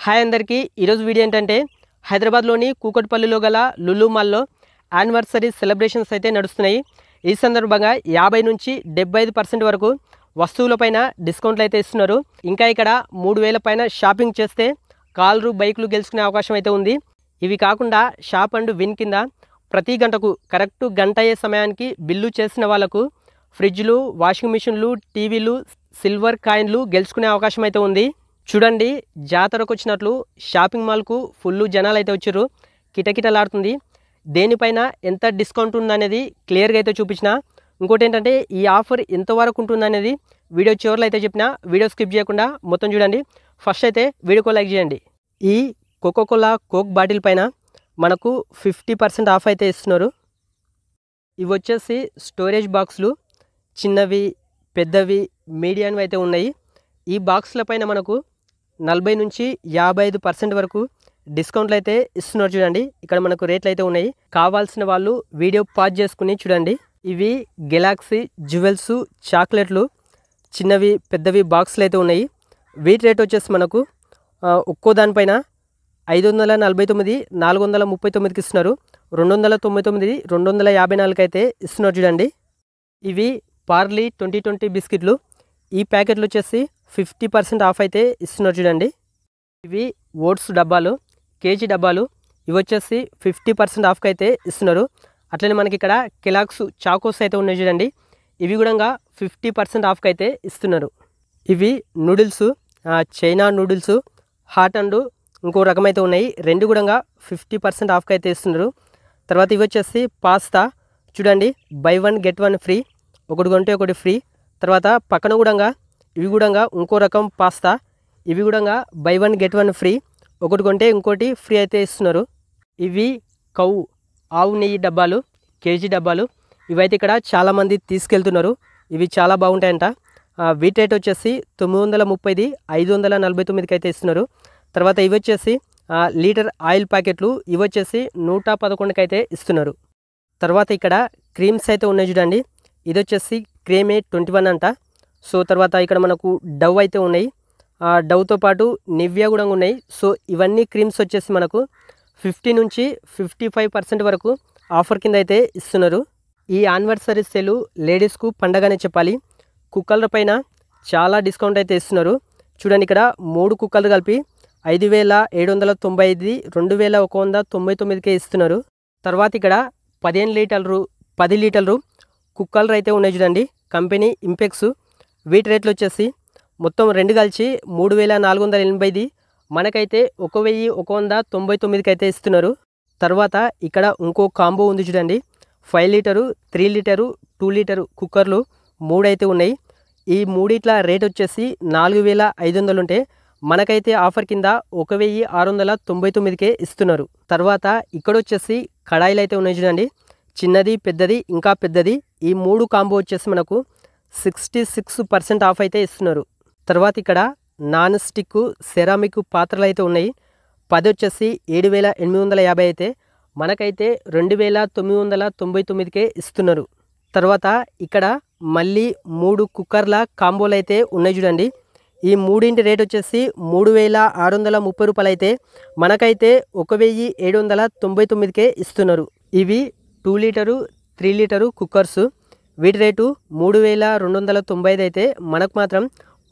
Hi అందరికీ ఈరోజు video ఏంటంటే హైదరాబాద్లోని కూకట్పల్లిలో గల లులు మాల్లో యానివర్సరీ సెలబ్రేషన్స్ అయితే నడుస్తున్నాయి. ఈ సందర్భంగా 50 నుంచి 75% వరకు వస్తువులపైన డిస్కౌంట్లు అయితే ఇస్తున్నారు. ఇంకా ఇక్కడ 3000 పైన షాపింగ్ చేస్తే కార్లు బైకులు గెలుచుకునే అవకాశం అయితే ఉంది. ఇవి కాకుండా షాప్ అండ్ విన్ కింద ప్రతి గంటకు కరెక్ట్ గంట అయ్యే సమయానికి బిల్లు చేసిన వాళ్ళకు ఫ్రిడ్జ్లు, వాషింగ్ మిషన్లు, టీవీలు, సిల్వర్ కాయిన్లు గెలుచుకునే అవకాశం అయితే ఉంది. చూడండి, జాతరకు వచ్చినట్లు షాపింగ్ మాల్కు ఫుల్ జనాలు అయితే వచ్చారు. కిటకిటలాడుతుంది. దేనిపైన ఎంత డిస్కౌంట్ ఉందనేది క్లియర్గా అయితే చూపించిన. ఇంకోటి ఏంటంటే ఈ ఆఫర్ ఎంతవరకు ఉంటుందనేది వీడియో చివరిలో అయితే చెప్పిన. వీడియో స్కిప్ చేయకుండా మొత్తం చూడండి. ఫస్ట్ అయితే వీడియోకు లైక్ చేయండి. ఈ కోకోకోలా కోక్ బాటిల్ పైన మనకు 50% ఆఫ్ అయితే ఇస్తున్నారు. ఇవి వచ్చేసి స్టోరేజ్ బాక్సులు, చిన్నవి, పెద్దవి, మీడియంవి అయితే ఉన్నాయి. ఈ బాక్సుల పైన మనకు 40 నుంచి 55% వరకు డిస్కౌంట్లు అయితే ఇస్తున్నారు. చూడండి, ఇక్కడ మనకు రేట్లు అయితే ఉన్నాయి. కావాల్సిన వాళ్ళు వీడియో పాజ్ చేసుకుని చూడండి. ఇవి గెలాక్సీ జ్యువెల్స్ చాక్లెట్లు, చిన్నవి పెద్దవి బాక్సులు అయితే ఉన్నాయి. వీటి రేట్ వచ్చేసి మనకు ఒక్కో దానిపైన 549, 439కి ఇస్తున్నారు. 299, 254 అయితే ఇస్తున్నారు. చూడండి, ఇవి పార్లీ 2020 బిస్కెట్లు. ఈ ప్యాకెట్లు వచ్చేసి 50% ఆఫ్ అయితే ఇస్తున్నారు. చూడండి, ఇవి ఓట్స్ డబ్బాలు, కేజీ డబ్బాలు. ఇవి వచ్చేసి 50% ఆఫ్కి అయితే ఇస్తున్నారు. అట్లనే మనకి ఇక్కడ కెలాక్స్ చాకోస్ అయితే ఉన్నాయి. చూడండి, ఇవి కూడా 50% ఆఫ్కి అయితే ఇస్తున్నారు. ఇవి noodles, China noodles hot and ఇంకో రకం అయితే ఉన్నాయి. రెండు కూడా 50% ఆఫ్కి అయితే ఇస్తున్నారు. తర్వాత ఇవి వచ్చేసి పాస్తా. చూడండి, బై 1 గెట్ 1 ఫ్రీ, ఒకటి కొంటే ఒకటి ఫ్రీ. తర్వాత పక్కన కూడా ఇవి కూడా ఇంకో రకం పాస్తా. ఇవి కూడా బై 1 గెట్ 1 ఫ్రీ, ఒకటి కొంటే ఇంకోటి ఫ్రీ అయితే ఇస్తున్నారు. ఇవి ఆవు నెయ్యి డబ్బాలు, కేజీ డబ్బాలు. ఇవైతే ఇక్కడ చాలామంది తీసుకెళ్తున్నారు. ఇవి చాలా బాగుంటాయంట. వీటి రేట్ వచ్చేసి 930, 549కి అయితే ఇస్తున్నారు. తర్వాత ఇవి వచ్చేసి లీటర్ ఆయిల్ ప్యాకెట్లు. ఇవి వచ్చేసి 111కి అయితే ఇస్తున్నారు. తర్వాత ఇక్కడ క్రీమ్స్ అయితే ఉన్నాయి. చూడండి, ఇది వచ్చేసి క్రేమే 21 అంట. సో తర్వాత ఇక్కడ మనకు డవ్ అయితే ఉన్నాయి. డవ్తో పాటు నివ్యా కూడా ఉన్నాయి. సో ఇవన్నీ క్రీమ్స్ వచ్చేసి మనకు 50 నుంచి 55% వరకు ఆఫర్ కింద అయితే ఇస్తున్నారు. ఈ యానివర్సరీ సేలు లేడీస్కు పండగనే చెప్పాలి. కుక్కర్ల పైన చాలా డిస్కౌంట్ అయితే ఇస్తున్నారు. చూడండి, ఇక్కడ 3 కుక్కర్లు కలిపి 5795, 2199కే ఇస్తున్నారు. తర్వాత ఇక్కడ 15 లీటర్లు, 10 లీటర్లు కుక్కర్లు అయితే ఉన్నాయి. చూడండి, కంపెనీ ఇంపెక్స్. వీటి రేట్లు వచ్చేసి మొత్తం రెండు కలిసి 3480, మనకైతే 1199కి అయితే ఇస్తున్నారు. తర్వాత ఇక్కడ ఇంకో కాంబో ఉంది. చూడండి, 5 లీటరు, 3 లీటరు, 2 లీటరు కుక్కర్లు 3 అయితే ఉన్నాయి. ఈ మూడిట్ల రేట్ వచ్చేసి 4500 ఉంటే మనకైతే ఆఫర్ కింద 1699కే ఇస్తున్నారు. తర్వాత ఇక్కడ వచ్చేసి కడాయిలు అయితే ఉన్నాయి. చూడండి, చిన్నది, పెద్దది, ఇంకా పెద్దది. ఈ 3 కాంబో వచ్చేసి మనకు 66% ఆఫ్ అయితే ఇస్తున్నారు. తర్వాత ఇక్కడ నాన్ స్టిక్ సెరామిక్ పాత్రలు అయితే ఉన్నాయి. 10 వచ్చేసి 7850 అయితే మనకైతే 2999కే ఇస్తున్నారు. తర్వాత ఇక్కడ మళ్ళీ 3 కుక్కర్ల కాంబోలు అయితే ఉన్నాయి. చూడండి, ఈ మూడింటి రేట్ వచ్చేసి 3630 రూపాయలు అయితే మనకైతే 1799కే ఇస్తున్నారు. ఇవి 2 లీటరు, 3 లీటరు కుక్కర్స్. వీటి రేటు 3295 అయితే మనకు మాత్రం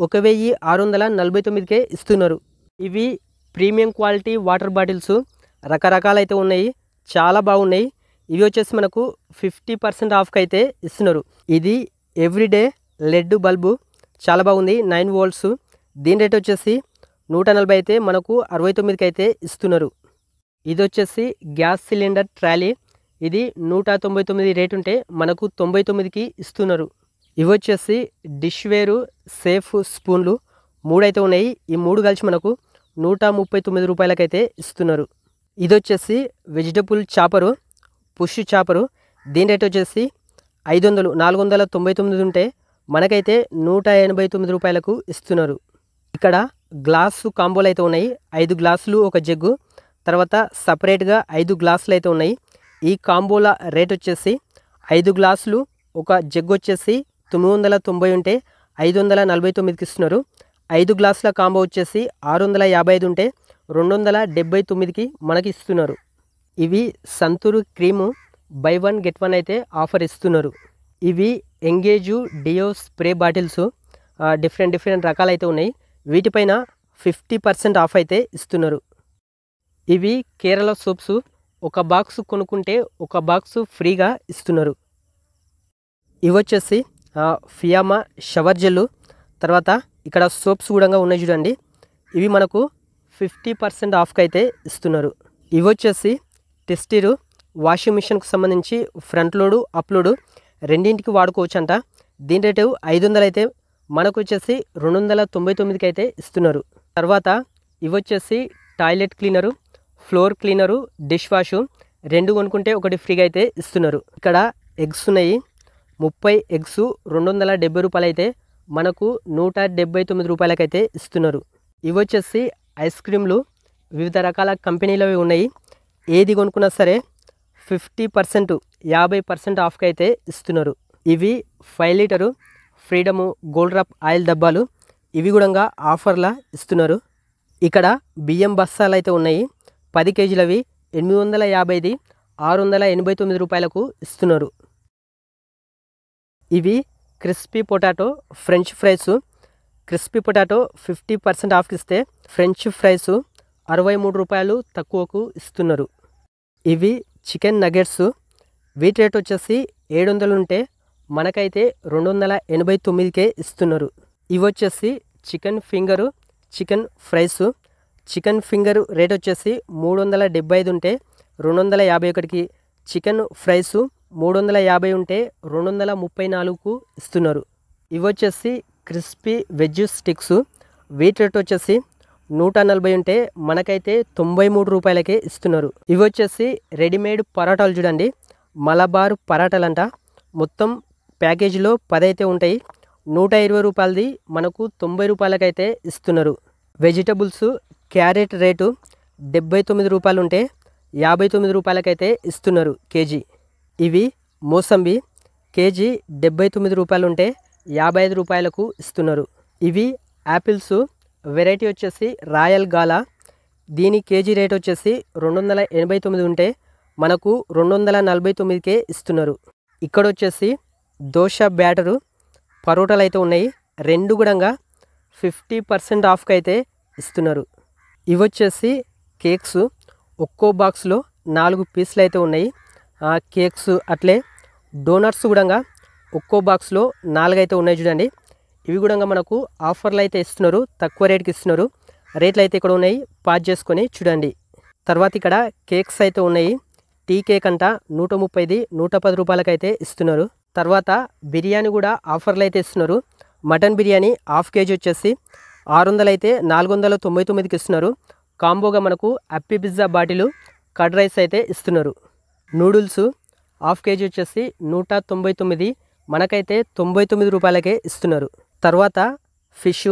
1649కే ఇస్తున్నారు. ఇవి ప్రీమియం క్వాలిటీ వాటర్ బాటిల్స్ రకరకాలు అయితే ఉన్నాయి. చాలా బాగున్నాయి. ఇవి వచ్చేసి మనకు 50% ఆఫ్కి అయితే ఇస్తున్నారు. ఇది ఎవ్రీడే లెడ్ బల్బు, చాలా బాగుంది, 9 వోల్ట్స్. దీని రేట్ వచ్చేసి 140 అయితే మనకు 69కి అయితే ఇస్తున్నారు. ఇది వచ్చేసి గ్యాస్ సిలిండర్ ట్రాలీ. ఇది 199 రేట్ ఉంటే మనకు 99కి ఇస్తున్నారు. ఇవి వచ్చేసి డిష్ వేరు సేఫ్ స్పూన్లు 3 అయితే ఉన్నాయి. ఈ 3 కలిసి మనకు 139 రూపాయలకైతే ఇస్తున్నారు. ఇది వచ్చేసి వెజిటబుల్ చాపరు, పుష్ చాపరు. దీని రేట్ వచ్చేసి 500, 499 ఉంటే మనకైతే 189 రూపాయలకు ఇస్తున్నారు. ఇక్కడ గ్లాసు కాంబోలు అయితే ఉన్నాయి. 5 గ్లాసులు, ఒక జగ్గు. తర్వాత సపరేట్గా 5 గ్లాసులు అయితే ఉన్నాయి. ఈ కాంబోల రేట్ వచ్చేసి 5 గ్లాసులు, ఒక జగ్గు వచ్చేసి 990 ఉంటే 549కి ఇస్తున్నారు. 5 గ్లాసుల కాంబో వచ్చేసి 655 ఉంటే 279కి మనకి ఇస్తున్నారు. ఇవి సంతూర్ క్రీము బై 1 గెట్ 1 అయితే ఆఫర్ ఇస్తున్నారు. ఇవి ఎంగేజు డియో స్ప్రే బాటిల్స్ డిఫరెంట్ రకాలు అయితే ఉన్నాయి. వీటిపైన 50% ఆఫ్ అయితే ఇస్తున్నారు. ఇవి కేరళ సోప్స్ ఒక బాక్స్ కొనుక్కుంటే ఒక బాక్స్ ఫ్రీగా ఇస్తున్నారు. ఇవి వచ్చేసి ఫియామా షవర్ జెల్. తర్వాత ఇక్కడ సోప్స్ కూడా ఉన్నాయి చూడండి. ఇవి మనకు 50% ఆఫ్కి అయితే ఇస్తున్నారు. ఇవి వచ్చేసి టెస్టిర్ వాషింగ్ మిషన్కు సంబంధించి ఫ్రంట్ లోడు అప్ లోడు రెండింటికి వాడుకోవచ్చు అంట. దీని రేటు 500 అయితే మనకు వచ్చేసి 299కి అయితే ఇస్తున్నారు. తర్వాత ఇవి వచ్చేసి toilet cleaner, floor cleaner, dish wash 2 కొనుక్కుంటే ఒకటి ఫ్రీగా అయితే ఇస్తున్నారు. ఇక్కడ ఎగ్స్ ఉన్నాయి. 30 ఎగ్స్ 270 రూపాయలు అయితే మనకు 179 రూపాయలకైతే ఇస్తున్నారు. ఇవి వచ్చేసి ఐస్ క్రీమ్లు వివిధ రకాల కంపెనీలవి ఉన్నాయి. ఏది కొనుక్కున్నా సరే 50% 50% ఆఫ్కి అయితే ఇస్తున్నారు. ఇవి 5 litre freedom gold drop oil డబ్బాలు. ఇవి కూడా ఆఫర్లా ఇస్తున్నారు. ఇక్కడ బియ్యం బస్తాలు అయితే ఉన్నాయి. 10 కేజీలవి 850ది 689 రూపాయలకు ఇస్తున్నారు. ఇవి crispy potato French fries. Crispy potato 50% ఆఫ్కి ఇస్తే ఫ్రెంచ్ ఫ్రైస్ 63 రూపాయలు తక్కువకు ఇస్తున్నారు. ఇవి చికెన్ నగెట్స్. వీటి రేట్ వచ్చేసి 700 ఉంటే మనకైతే 289కే ఇస్తున్నారు. ఇవి వచ్చేసి chicken finger chicken fries. Chicken finger rate వచ్చేసి 375 ఉంటే 251కి, చికెన్ ఫ్రైస్ 350 ఉంటే 234కు ఇస్తున్నారు. ఇవి వచ్చేసి క్రిస్పీ వెజ్ స్టిక్స్. వీటి రేట్ వచ్చేసి 140 ఉంటే మనకైతే 93 రూపాయలకే ఇస్తున్నారు. ఇవి వచ్చేసి రెడీమేడ్ పరాటాలు చూడండి. మలబార్ పరాటాలంట. మొత్తం ప్యాకేజీలో 10 అయితే ఉంటాయి. 120 రూపాయలది మనకు 90 రూపాయలకైతే ఇస్తున్నారు. వెజిటబుల్స్ క్యారెట్ రేటు 79 రూపాయలు ఉంటే 59 రూపాయలకైతే ఇస్తున్నారు కేజీ. ఇవి మోసంబి కేజీ 79 రూపాయలు ఉంటే 55 రూపాయలకు ఇస్తున్నారు. ఇవి యాపిల్స్ వెరైటీ వచ్చేసి రాయల్ గాలా. దీని కేజీ రేట్ వచ్చేసి 289 ఉంటే మనకు 249కే ఇస్తున్నారు. ఇక్కడ వచ్చేసి దోశ బ్యాటరు పరోటాలు అయితే ఉన్నాయి. 2 కూడా 50% ఆఫ్కి అయితే ఇస్తున్నారు. ఇవి వచ్చేసి కేక్స్. ఒక్కో బాక్స్లో 4 పీసులు అయితే ఉన్నాయి. కేక్స్ అట్లే డోనట్స్ కూడా ఒక్కో బాక్స్లో 4 అయితే ఉన్నాయి చూడండి. ఇవి కూడా మనకు ఆఫర్లు అయితే ఇస్తున్నారు. తక్కువ రేట్కి ఇస్తున్నారు. రేట్లు అయితే ఇక్కడ ఉన్నాయి. పాజ్ చేసుకొని చూడండి. తర్వాత ఇక్కడ కేక్స్ అయితే ఉన్నాయి. టీ కేక్ అంట 130ది 110 రూపాయలకైతే ఇస్తున్నారు. తర్వాత బిర్యానీ కూడా ఆఫర్లు అయితే ఇస్తున్నారు. మటన్ బిర్యానీ హాఫ్ కేజీ వచ్చేసి 600 అయితే 499కి ఇస్తున్నారు. కాంబోగా మనకు అప్పి పిజ్జా బాటిల్ కర్డ్ రైస్ అయితే ఇస్తున్నారు. నూడిల్స్ హాఫ్ కేజీ వచ్చేసి 199 మనకైతే 99 రూపాయలకే ఇస్తున్నారు. తర్వాత ఫిష్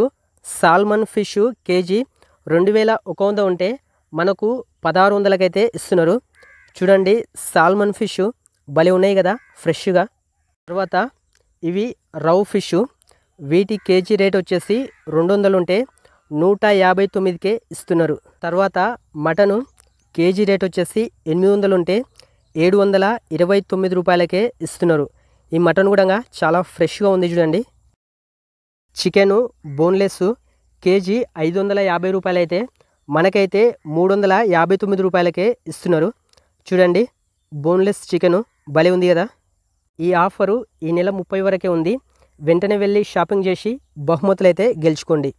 సాల్మన్ ఫిష్ కేజీ 2100 ఉంటే మనకు 1600కైతే ఇస్తున్నారు. చూడండి సాల్మన్ ఫిష్ భలే ఉన్నాయి కదా ఫ్రెష్గా. తర్వాత ఇవి రౌ ఫిష్. వీటి కేజీ రేట్ వచ్చేసి 200 ఉంటే 159కే ఇస్తున్నారు. తర్వాత మటను కేజీ రేట్ వచ్చేసి 800 ఉంటే 729 రూపాయలకే ఇస్తున్నారు. ఈ మటన్ కూడా చాలా ఫ్రెష్గా ఉంది చూడండి. చికెను బోన్లెస్ కేజీ 550 రూపాయలు అయితే మనకైతే 359 రూపాయలకే ఇస్తున్నారు. చూడండి బోన్లెస్ చికెను భలే ఉంది కదా. ఈ ఆఫరు ఈ నెల 30 వరకే ఉంది. వెంటనే వెళ్ళి షాపింగ్ చేసి బహుమతులు అయితే గెలుచుకోండి.